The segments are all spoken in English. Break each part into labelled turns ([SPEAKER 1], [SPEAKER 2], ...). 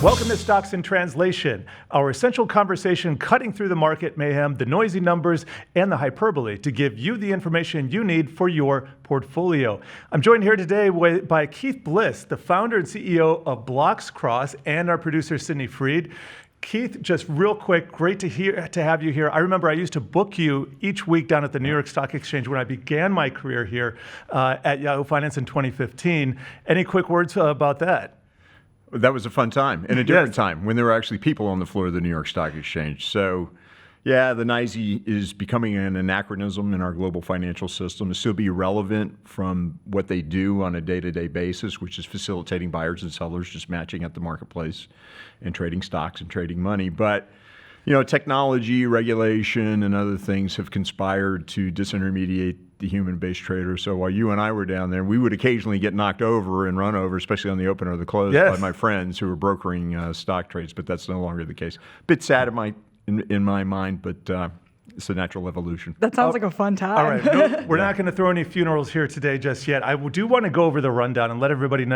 [SPEAKER 1] Welcome to Stocks in Translation, our essential conversation cutting through the market mayhem, the noisy numbers, and the hyperbole to give you the information you need for your portfolio. I'm joined here today by Keith Bliss, the founder and CEO of BloxCross, and our producer, Sydnee Fried. Keith, just real quick, great to have you here. I remember I used to book you each week down at the New York Stock Exchange when I began my career here at Yahoo Finance in 2015. Any quick words about that?
[SPEAKER 2] That was a fun time and a different time when there were actually people on the floor of the New York Stock Exchange. So, yeah, the NYSE is becoming an anachronism in our global financial system. It still be relevant from what they do on a day-to-day basis, which is facilitating buyers and sellers just matching at the marketplace and trading stocks and trading money. But, you know, technology, regulation, and other things have conspired to disintermediate the human-based trader. So while you and I were down there, we would occasionally get knocked over and run over, especially on the open or the close, by my friends who were brokering stock trades. But that's no longer the case. Bit sad in my mind, but it's a natural evolution.
[SPEAKER 3] That sounds like a fun time.
[SPEAKER 1] All right, no, we're not going to throw any funerals here today just yet. I do want to go over the rundown and let everybody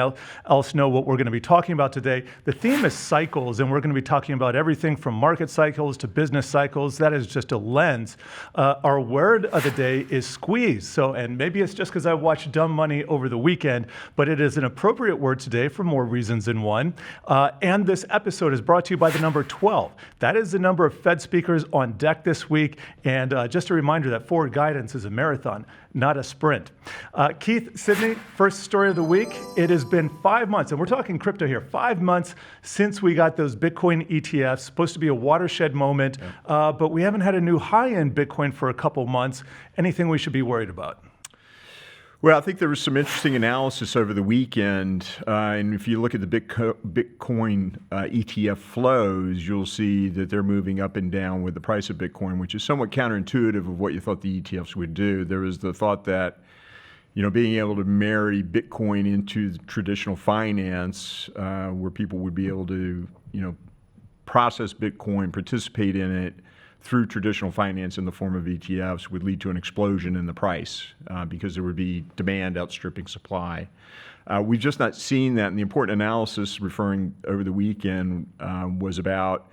[SPEAKER 1] else know what we're going to be talking about today. The theme is cycles, and we're going to be talking about everything from market cycles to business cycles. That is just a lens. Our word of the day is squeeze. So, and maybe it's just because I watched Dumb Money over the weekend, but it is an appropriate word today for more reasons than one. And this episode is brought to you by the number 12. That is the number of Fed speakers on deck this week. And just a reminder that forward guidance is a marathon, not a sprint. Keith, Sydnee, first story of the week. It has been 5 months, and we're talking crypto here, 5 months since we got those Bitcoin ETFs, supposed to be a watershed moment, but we haven't had a new high in Bitcoin for a couple months. Anything we should be worried about?
[SPEAKER 2] Well, I think there was some interesting analysis over the weekend, and if you look at the Bitcoin ETF flows, you'll see that they're moving up and down with the price of Bitcoin, which is somewhat counterintuitive of what you thought the ETFs would do. There was the thought that, you know, being able to marry Bitcoin into traditional finance, where people would be able to, you know, process Bitcoin, participate in it through traditional finance in the form of ETFs, would lead to an explosion in the price because there would be demand outstripping supply. We've just not seen that, and the important analysis referring over the weekend was about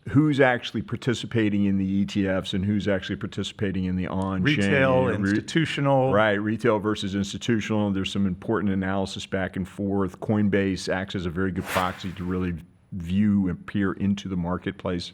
[SPEAKER 2] who's actually participating in the ETFs and who's actually participating in the on-chain.
[SPEAKER 1] Retail, institutional.
[SPEAKER 2] Right, retail versus institutional. There's some important analysis back and forth. Coinbase acts as a very good proxy to really view and peer into the marketplace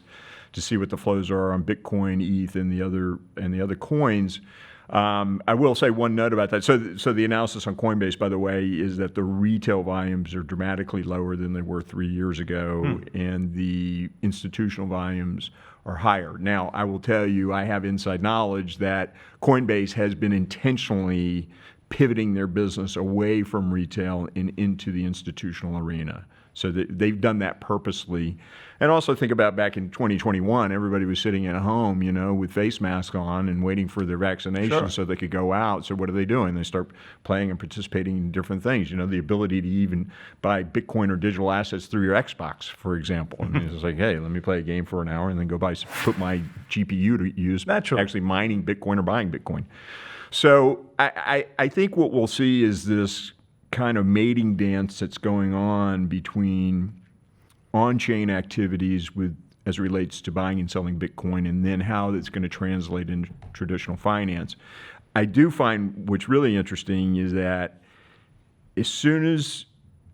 [SPEAKER 2] to see what the flows are on Bitcoin, ETH, and the other coins. I will say one note about that. So the analysis on Coinbase, by the way, is that the retail volumes are dramatically lower than they were 3 years ago, and the institutional volumes are higher. Now, I will tell you, I have inside knowledge that Coinbase has been intentionally pivoting their business away from retail and into the institutional arena. So they've done that purposely. And also think about back in 2021, everybody was sitting at home, you know, with face masks on and waiting for their vaccination so they could go out. So what are they doing? They start playing and participating in different things. You know, the ability to even buy Bitcoin or digital assets through your Xbox, for example. And it's like, hey, let me play a game for an hour and then go put my GPU to use actually mining Bitcoin or buying Bitcoin. So I think what we'll see is this kind of mating dance that's going on between on-chain activities as it relates to buying and selling Bitcoin, and then how that's going to translate into traditional finance. I do find what's really interesting is that as soon as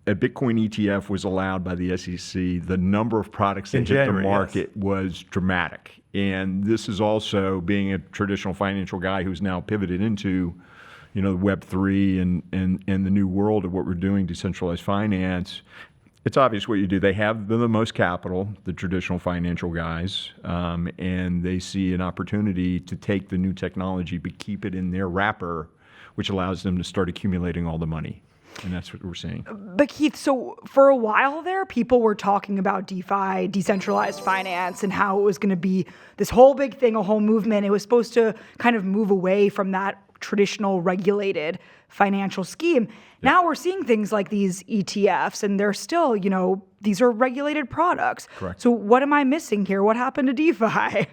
[SPEAKER 2] a Bitcoin ETF was allowed by the SEC, the number of products that hit the market was dramatic. And this is also being a traditional financial guy who's now pivoted into, you know, Web3 and the new world of what we're doing, decentralized finance. It's obvious what you do. They have the most capital, the traditional financial guys, and they see an opportunity to take the new technology but keep it in their wrapper, which allows them to start accumulating all the money. And that's what we're seeing.
[SPEAKER 3] But Keith, so for a while there, people were talking about DeFi, decentralized finance, and how it was going to be this whole big thing, a whole movement. It was supposed to kind of move away from that traditional regulated financial scheme. Now we're seeing things like these ETFs, and they're still, you know, these are regulated products.
[SPEAKER 2] Correct.
[SPEAKER 3] So what am I missing here? What happened to DeFi?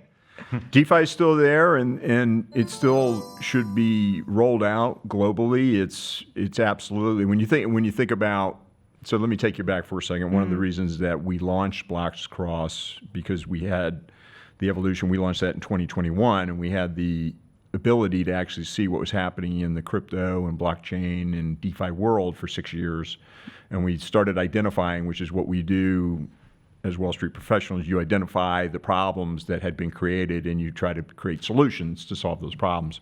[SPEAKER 2] DeFi is still there, and it still should be rolled out globally. It's absolutely, when you think about So let me take you back for a second. One of the reasons that we launched BloxCross, because we had the evolution, we launched that in 2021, and we had the ability to actually see what was happening in the crypto and blockchain and DeFi world for 6 years. And we started identifying, which is what we do as Wall Street professionals, you identify the problems that had been created and you try to create solutions to solve those problems.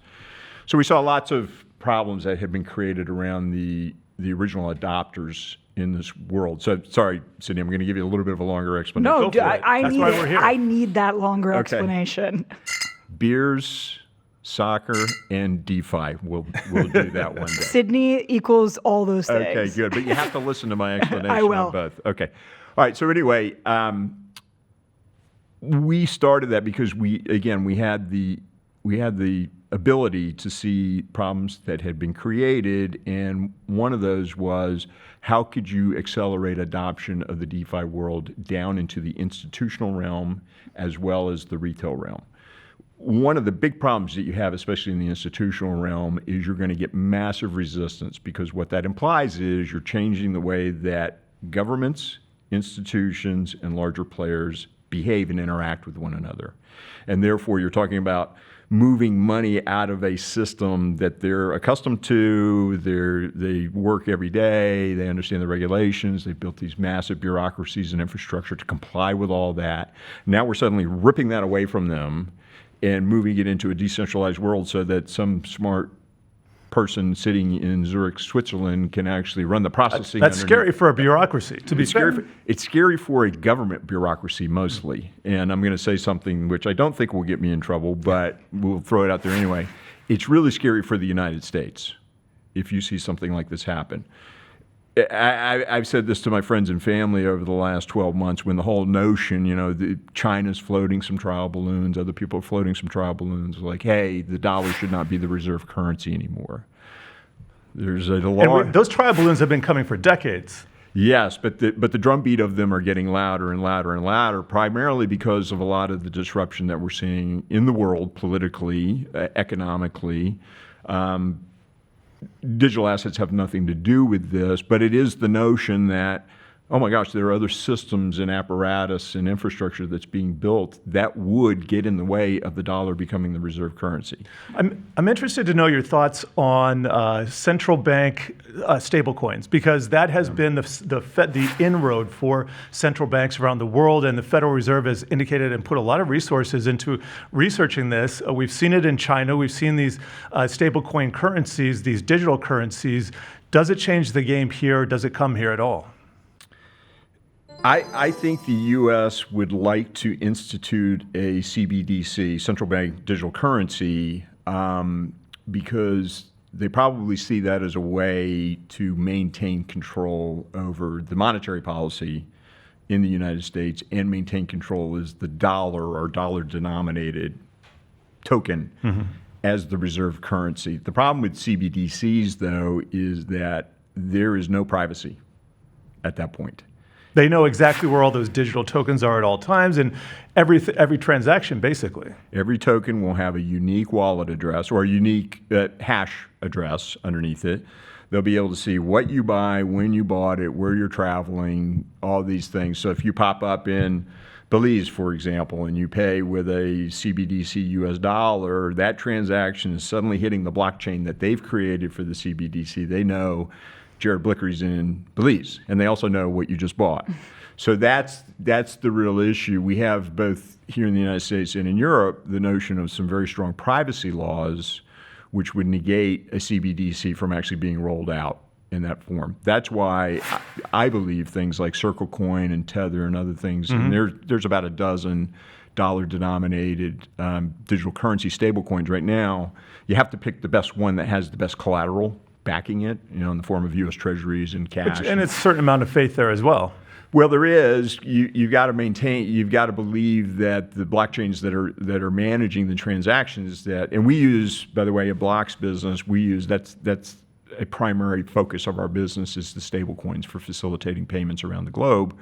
[SPEAKER 2] So we saw lots of problems that had been created around the original adopters in this world. So sorry, Sydnee, I'm going to give you a little bit of a longer explanation.
[SPEAKER 3] No, I
[SPEAKER 1] That's
[SPEAKER 3] need
[SPEAKER 1] why
[SPEAKER 3] it.
[SPEAKER 1] we're here.
[SPEAKER 3] I need that longer explanation.
[SPEAKER 2] Beers, soccer, and DeFi. We'll do that one day.
[SPEAKER 3] Sydnee equals all those things.
[SPEAKER 2] Okay, good. But you have to listen to my explanation
[SPEAKER 3] I will.
[SPEAKER 2] on both. Okay. All right. So anyway, we started that because we had the ability to see problems that had been created, and one of those was how could you accelerate adoption of the DeFi world down into the institutional realm as well as the retail realm. One of the big problems that you have, especially in the institutional realm, is you're going to get massive resistance, because what that implies is you're changing the way that governments, institutions, and larger players behave and interact with one another. And therefore, you're talking about moving money out of a system that they're accustomed to, they work every day, they understand the regulations, they've built these massive bureaucracies and infrastructure to comply with all that. Now we're suddenly ripping that away from them and moving it into a decentralized world so that some smart person sitting in Zurich, Switzerland can actually run the processing.
[SPEAKER 1] That's scary for a bureaucracy, to be fair.
[SPEAKER 2] It's scary for a government bureaucracy mostly. And I'm going to say something which I don't think will get me in trouble, but we'll throw it out there anyway. It's really scary for the United States if you see something like this happen. I've said this to my friends and family over the last 12 months when the whole notion, China's floating some trial balloons, other people are floating some trial balloons, like, hey, the dollar should not be the reserve currency anymore. There's a law.
[SPEAKER 1] Those trial balloons have been coming for decades.
[SPEAKER 2] Yes, but the drumbeat of them are getting louder and louder and louder, primarily because of a lot of the disruption that we're seeing in the world politically, economically. Digital assets have nothing to do with this, but it is the notion that, oh my gosh, there are other systems and apparatus and infrastructure that's being built that would get in the way of the dollar becoming the reserve currency.
[SPEAKER 1] I'm interested to know your thoughts on central bank stablecoins, because that has been the inroad for central banks around the world, and the Federal Reserve has indicated and put a lot of resources into researching this. We've seen it in China. We've seen these stablecoin currencies, these digital currencies. Does it change the game here? Or does it come here at all?
[SPEAKER 2] I think the U.S. would like to institute a CBDC, central bank digital currency, because they probably see that as a way to maintain control over the monetary policy in the United States and maintain control as the dollar or dollar-denominated token as the reserve currency. The problem with CBDCs, though, is that there is no privacy at that point.
[SPEAKER 1] They know exactly where all those digital tokens are at all times, and every transaction, basically.
[SPEAKER 2] Every token will have a unique wallet address or a unique hash address underneath it. They'll be able to see what you buy, when you bought it, where you're traveling, all these things. So if you pop up in Belize, for example, and you pay with a CBDC US dollar, that transaction is suddenly hitting the blockchain that they've created for the CBDC. They know Jared Blikre's in Belize, and they also know what you just bought. So that's the real issue. We have both here in the United States and in Europe the notion of some very strong privacy laws which would negate a CBDC from actually being rolled out in that form. That's why I believe things like Circle Coin and Tether and other things, and there's about a dozen dollar-denominated digital currency stablecoins right now. You have to pick the best one that has the best collateral backing it, in the form of U.S. Treasuries and cash.
[SPEAKER 1] And it's a certain amount of faith there as well.
[SPEAKER 2] Well, there is. You've got to believe that the blockchains that are managing the transactions and we use, by the way, a Blocks business, that's a primary focus of our business is the stable coins for facilitating payments around the globe.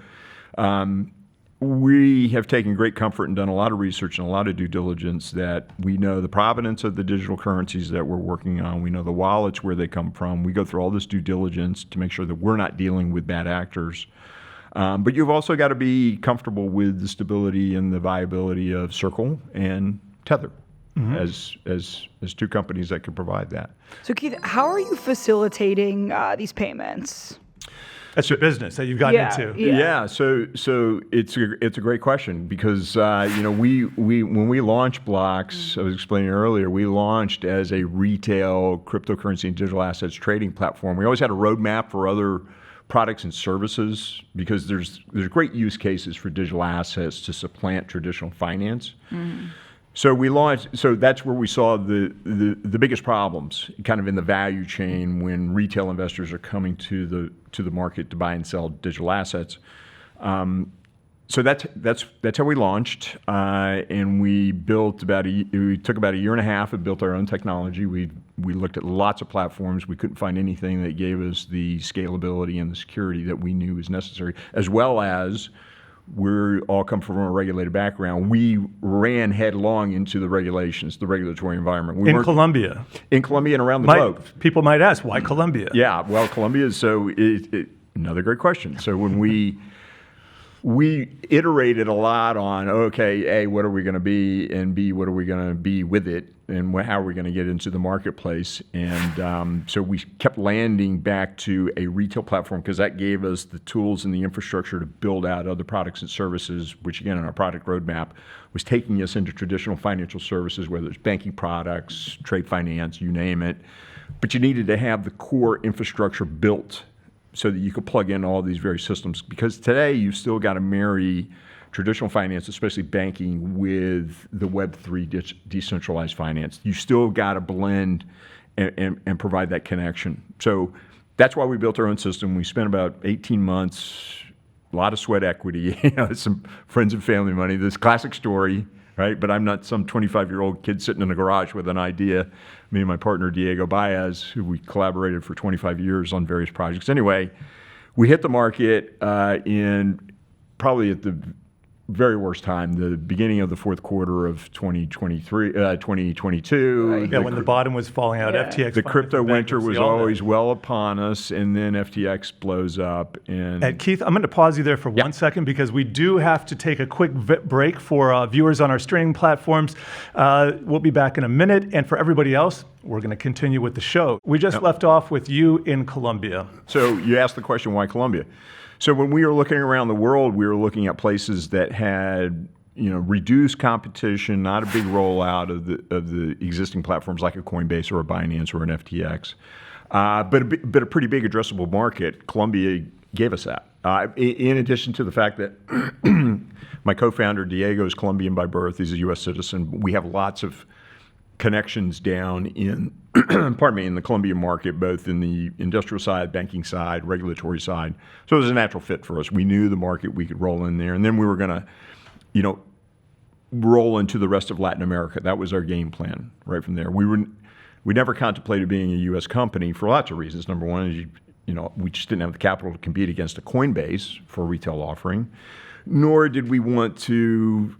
[SPEAKER 2] we have taken great comfort and done a lot of research and a lot of due diligence that we know the provenance of the digital currencies that we're working on. We know the wallets, where they come from. We go through all this due diligence to make sure that we're not dealing with bad actors. But you've also got to be comfortable with the stability and the viability of Circle and Tether as two companies that can provide that.
[SPEAKER 3] So Keith, how are you facilitating these payments?
[SPEAKER 1] That's your business that you've gotten into.
[SPEAKER 2] Yeah. So it's a great question because we when we launched Blox, I was explaining earlier, we launched as a retail cryptocurrency and digital assets trading platform. We always had a roadmap for other products and services because there's great use cases for digital assets to supplant traditional finance. So we launched. So that's where we saw the biggest problems, kind of in the value chain, when retail investors are coming to the market to buy and sell digital assets. So that's how we launched, and we built we took about a year and a half and built our own technology. We looked at lots of platforms. We couldn't find anything that gave us the scalability and the security that we knew was necessary, as well as we all come from a regulated background. We ran headlong into the regulations, the regulatory environment.
[SPEAKER 1] In Colombia.
[SPEAKER 2] In Colombia and around the globe.
[SPEAKER 1] People might ask, why Colombia?
[SPEAKER 2] Yeah, well, Colombia is another great question. So when we iterated a lot on, okay, A, what are we going to be, and B, what are we going to be with it, and how are we going to get into the marketplace? And so we kept landing back to a retail platform because that gave us the tools and the infrastructure to build out other products and services, which again, in our product roadmap, was taking us into traditional financial services, whether it's banking products, trade finance, you name it. But you needed to have the core infrastructure built so that you could plug in all these various systems. Because today, you've still got to marry traditional finance, especially banking, with the Web3 decentralized finance. You still got to blend and provide that connection. So that's why we built our own system. We spent about 18 months, a lot of sweat equity, some friends and family money. This classic story, right? But I'm not some 25-year-old kid sitting in a garage with an idea. Me and my partner, Diego Baez, who we collaborated for 25 years on various projects. Anyway, we hit the market in probably at the very worst time, the beginning of the fourth quarter of 2022.
[SPEAKER 1] Right. Yeah, when the bottom was falling out, FTX.
[SPEAKER 2] The crypto winter was always well upon us, and then FTX blows up.
[SPEAKER 1] And Keith, I'm going to pause you there for 1 second because we do have to take a quick break for viewers on our streaming platforms. We'll be back in a minute, and for everybody else, we're going to continue with the show. We just left off with you in Colombia.
[SPEAKER 2] So you asked the question, why Colombia? So when we were looking around the world, we were looking at places that had, reduced competition, not a big rollout of the existing platforms like a Coinbase or a Binance or an FTX, but a pretty big addressable market. Colombia gave us that. In addition to the fact that my co-founder Diego is Colombian by birth, he's a U.S. citizen. We have lots of connections down in, in the Colombian market, both in the industrial side, banking side, regulatory side. So it was a natural fit for us. We knew the market, we could roll in there. And then we were going to, roll into the rest of Latin America. That was our game plan right from there. We never contemplated being a U.S. company for lots of reasons. Number one is, we just didn't have the capital to compete against a Coinbase for a retail offering, nor did we want to,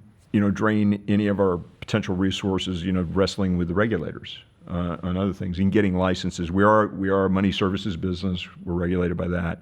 [SPEAKER 2] drain any of our potential resources, wrestling with the regulators on other things and getting licenses. We are a money services business. We're regulated by that,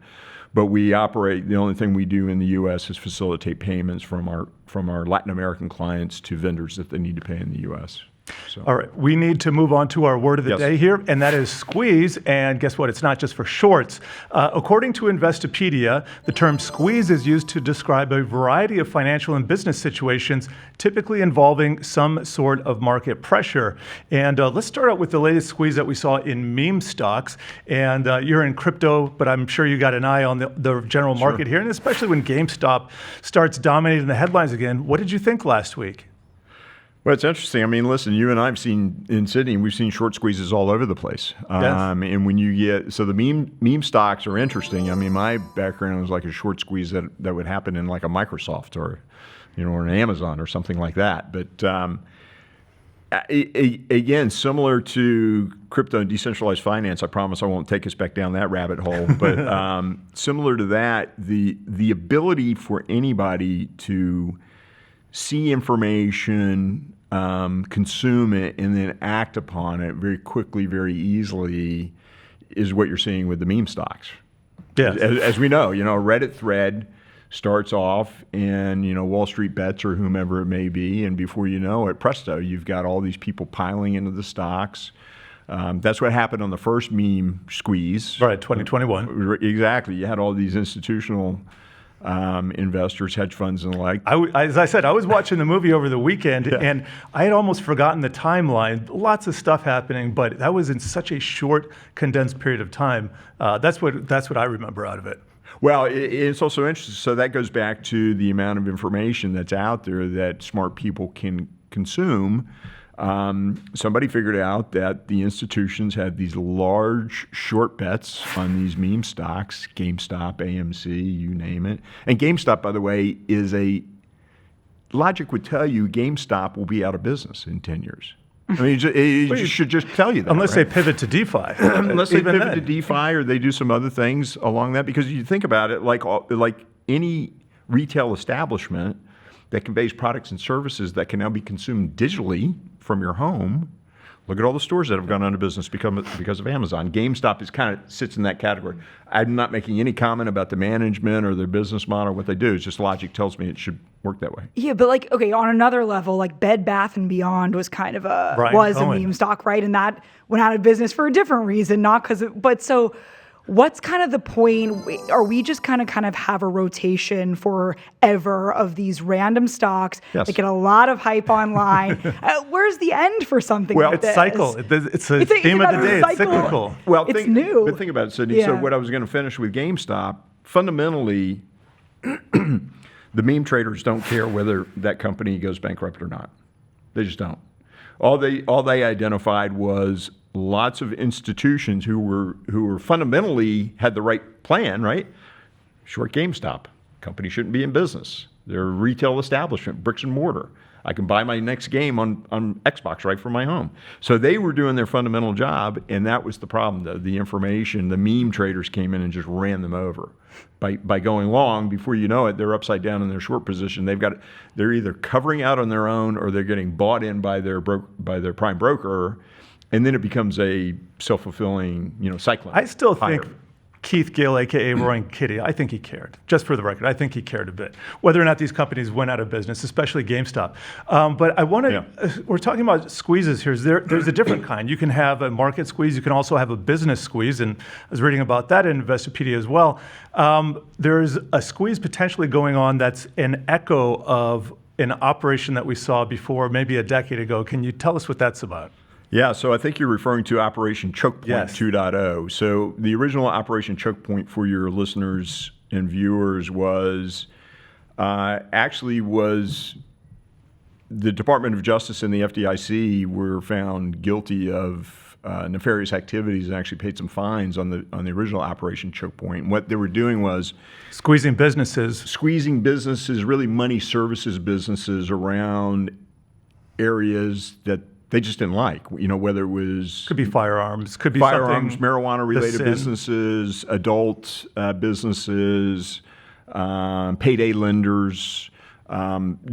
[SPEAKER 2] but we operate. The only thing we do in the U.S. is facilitate payments from our Latin American clients to vendors that they need to pay in the U.S. So.
[SPEAKER 1] All right, we need to move on to our word of the day here, and that is squeeze. And guess what? It's not just for shorts. According to Investopedia, the term squeeze is used to describe a variety of financial and business situations, typically involving some sort of market pressure. And let's start out with the latest squeeze that we saw in meme stocks. And you're in crypto, but I'm sure you got an eye on the general market here, and especially when GameStop starts dominating the headlines again. What did you think last week?
[SPEAKER 2] Well, it's interesting. I mean, listen, you and I have seen in Sydney, we've seen short squeezes all over the place. And when you get, so the meme stocks are interesting. I mean, my background was like a short squeeze that would happen in like a Microsoft or, or an Amazon or something like that. But Again, similar to crypto and decentralized finance, I promise I won't take us back down that rabbit hole, but similar to that, the ability for anybody to see information, consume it, and then act upon it very quickly, very easily is what you're seeing with the meme stocks.
[SPEAKER 1] Yes.
[SPEAKER 2] As we know, a Reddit thread starts off in, Wall Street Bets or whomever it may be, and before you know it, presto, you've got all these people piling into the stocks. That's what happened on the first meme squeeze.
[SPEAKER 1] Right, 2021.
[SPEAKER 2] Exactly. You had all these institutional investors, hedge funds, and the like.
[SPEAKER 1] As I said, I was watching the movie over the weekend, and I had almost forgotten the timeline. Lots of stuff happening, but that was in such a short, condensed period of time. That's what I remember out of it.
[SPEAKER 2] Well, it's also interesting. So that goes back to the amount of information that's out there that smart people can consume. Somebody figured out that the institutions had these large short bets on these meme stocks, GameStop, AMC, you name it. And GameStop, by the way, logic would tell you GameStop will be out of business in 10 years. I mean, it should just tell you that.
[SPEAKER 1] Unless they pivot to DeFi.
[SPEAKER 2] Unless they pivot to DeFi or they do some other things along that. Because you think about it, like any retail establishment that conveys products and services that can now be consumed digitally from your home. Look at all the stores that have gone out of business because of Amazon. GameStop sits in that category. I'm not making any comment about the management or their business model, what they do. It's just logic tells me it should work that way.
[SPEAKER 3] Yeah, but on another level, Bed Bath & Beyond was kind of a meme stock, right? And that went out of business for a different reason, not because so what's kind of the point? Are we just kind of have a rotation forever of these random stocks that get a lot of hype online? Where's the end for something like this?
[SPEAKER 1] It's a theme of the day. It's cyclical.
[SPEAKER 2] Well,
[SPEAKER 3] it's new.
[SPEAKER 2] But think about it, Sydnee.
[SPEAKER 3] Yeah.
[SPEAKER 2] So what I was going to finish with GameStop, fundamentally, the meme traders don't care whether that company goes bankrupt or not. They just don't. All they identified was lots of institutions who were fundamentally had the right plan, right? Short GameStop. Company shouldn't be in business. They're a retail establishment, bricks and mortar. I can buy my next game on Xbox right from my home. So they were doing their fundamental job, and that was the problem, though. The information, the meme traders came in and just ran them over. By going long, before you know it, they're upside down in their short position. They're either covering out on their own or they're getting bought in by their prime broker, and then it becomes a self-fulfilling, cyclone.
[SPEAKER 1] I still think Keith Gill, a.k.a. Roaring Kitty, I think he cared. Just for the record, I think he cared a bit. Whether or not these companies went out of business, especially GameStop. But I want to, we're talking about squeezes here. There's a different kind. You can have a market squeeze. You can also have a business squeeze. And I was reading about that in Investopedia as well. There's a squeeze potentially going on that's an echo of an operation that we saw before, maybe a decade ago. Can you tell us what that's about?
[SPEAKER 2] Yeah, so I think you're referring to Operation Choke Point 2.0. So the original Operation Choke Point for your listeners and viewers was the Department of Justice and the FDIC were found guilty of nefarious activities and actually paid some fines on the original Operation Choke Point. And what they were doing was
[SPEAKER 1] squeezing businesses,
[SPEAKER 2] really money services businesses around areas that they just didn't like, whether it was...
[SPEAKER 1] Could be firearms, could be
[SPEAKER 2] marijuana-related businesses, adult businesses, payday lenders,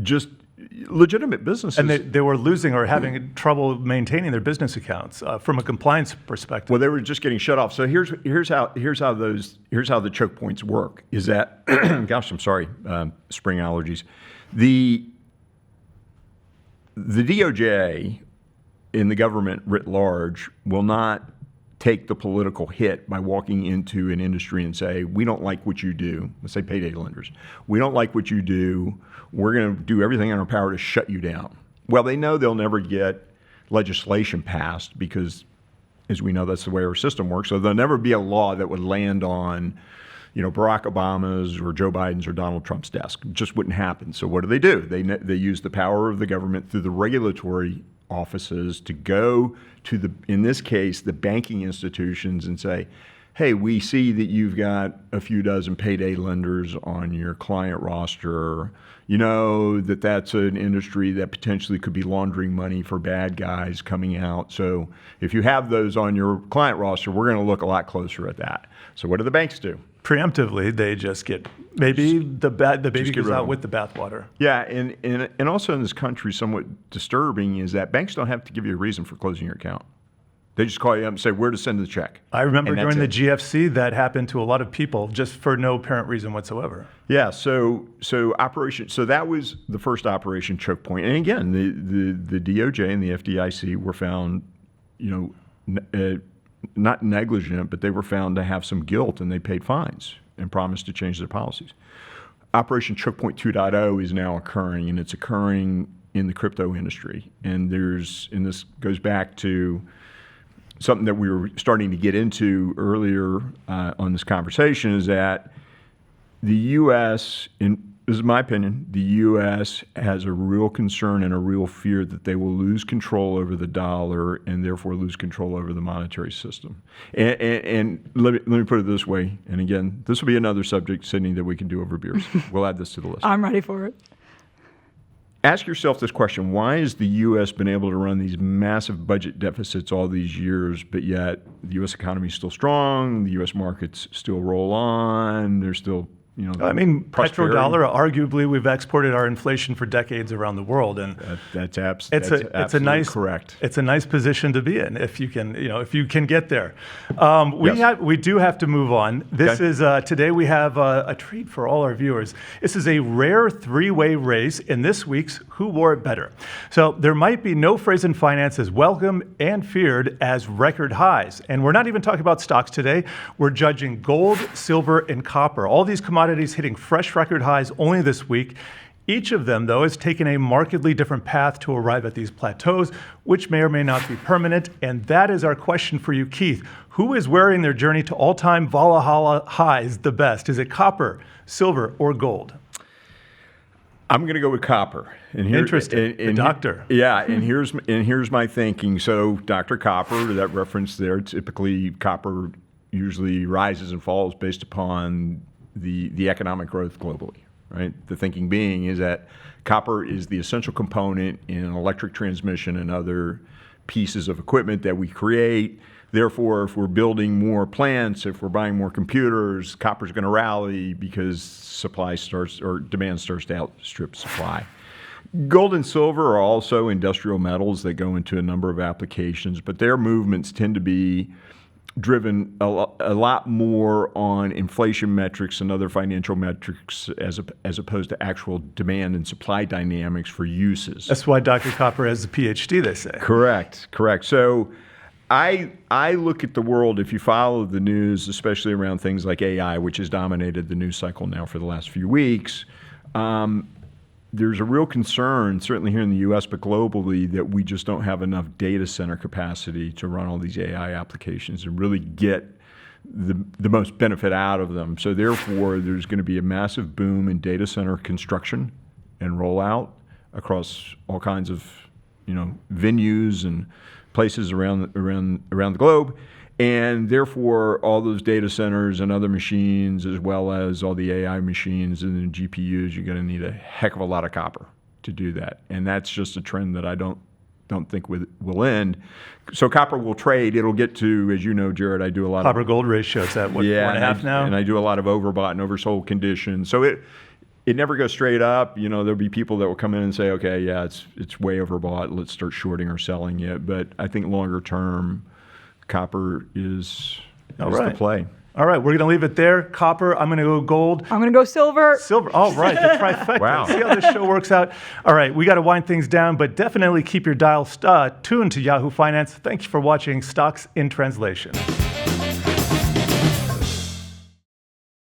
[SPEAKER 2] just legitimate businesses.
[SPEAKER 1] And they were losing or having trouble maintaining their business accounts from a compliance perspective.
[SPEAKER 2] Well, they were just getting shut off. So here's how the choke points work. Is that, gosh, I'm sorry, spring allergies. The DOJ in the government writ large will not take the political hit by walking into an industry and say, we don't like what you do. Let's say payday lenders. We don't like what you do. We're going to do everything in our power to shut you down. Well, they know they'll never get legislation passed because, as we know, that's the way our system works. So there'll never be a law that would land on, Barack Obama's or Joe Biden's or Donald Trump's desk. It just wouldn't happen. So what do? They use the power of the government through the regulatory offices to go to in this case, the banking institutions and say, hey, we see that you've got a few dozen payday lenders on your client roster. You know that that's an industry that potentially could be laundering money for bad guys coming out. So if you have those on your client roster, we're going to look a lot closer at that. So what do the banks do?
[SPEAKER 1] Preemptively, they just get, maybe the baby goes out with the bathwater.
[SPEAKER 2] Yeah, and also in this country, somewhat disturbing is that banks don't have to give you a reason for closing your account. They just call you up and say where to send the check.
[SPEAKER 1] I remember during the GFC that happened to a lot of people just for no apparent reason whatsoever.
[SPEAKER 2] Yeah, so that was the first operation choke point. And again, the DOJ and the FDIC were found, not negligent, but they were found to have some guilt, and they paid fines and promised to change their policies. Operation Choke Point 2.0 is now occurring, and it's occurring in the crypto industry. And this goes back to something that we were starting to get into earlier on this conversation, is that the U.S., this is my opinion, the U.S. has a real concern and a real fear that they will lose control over the dollar and therefore lose control over the monetary system. And let me put it this way, and again, this will be another subject, Sydnee, that we can do over beers. We'll add this to the list.
[SPEAKER 3] I'm ready for it.
[SPEAKER 2] Ask yourself this question: why has the U.S. been able to run these massive budget deficits all these years, but yet the U.S. economy is still strong, the U.S. markets still roll on, there's still, prosperity.
[SPEAKER 1] Petrodollar, arguably we've exported our inflation for decades around the world, and
[SPEAKER 2] that's absolutely correct.
[SPEAKER 1] It's a nice position to be in if you can get there. We do have to move on. This is today we have a treat for all our viewers. This is a rare three-way race in this week's Who Wore It Better. So there might be no phrase in finance as welcome and feared as record highs, and we're not even talking about stocks today. We're judging gold, silver, and copper. All these commodities hitting fresh record highs only this week. Each of them, though, has taken a markedly different path to arrive at these plateaus, which may or may not be permanent. And that is our question for you, Keith. Who is wearing their journey to all-time Valhalla highs the best? Is it copper, silver, or gold?
[SPEAKER 2] I'm going to go with copper.
[SPEAKER 1] Interesting. The doctor.
[SPEAKER 2] Yeah, and here's my thinking. So Dr. Copper, that reference there, typically copper usually rises and falls based upon the economic growth globally, right? The thinking being is that copper is the essential component in electric transmission and other pieces of equipment that we create. Therefore, if we're building more plants, if we're buying more computers, copper's going to rally because demand starts to outstrip supply. Gold and silver are also industrial metals that go into a number of applications, but their movements tend to be driven a lot more on inflation metrics and other financial metrics as opposed to actual demand and supply dynamics for uses.
[SPEAKER 1] That's why Dr. Copper has a PhD, they say.
[SPEAKER 2] Correct. So I look at the world, if you follow the news, especially around things like AI, which has dominated the news cycle now for the last few weeks, there's a real concern, certainly here in the U.S., but globally, that we just don't have enough data center capacity to run all these AI applications and really get the most benefit out of them. So therefore, there's going to be a massive boom in data center construction and rollout across all kinds of venues and places around the globe. And therefore, all those data centers and other machines, as well as all the AI machines and the GPUs, you're going to need a heck of a lot of copper to do that. And that's just a trend that I don't think will end. So copper will trade. It'll get to, as you know, Jared, I do a lot
[SPEAKER 1] of copper-gold ratio. Is that what, 4.5 now?
[SPEAKER 2] And I do a lot of overbought and oversold conditions. So it never goes straight up. There'll be people that will come in and say, okay, yeah, it's way overbought. Let's start shorting or selling it. But I think longer term, copper is the play.
[SPEAKER 1] All right, we're going to leave it there. Copper, I'm going to go gold.
[SPEAKER 3] I'm going to go silver.
[SPEAKER 1] Silver, all right, the trifecta.
[SPEAKER 2] Wow.
[SPEAKER 1] See how this show works out? All right, we got to wind things down, but definitely keep your dial tuned to Yahoo Finance. Thank you for watching Stocks in Translation.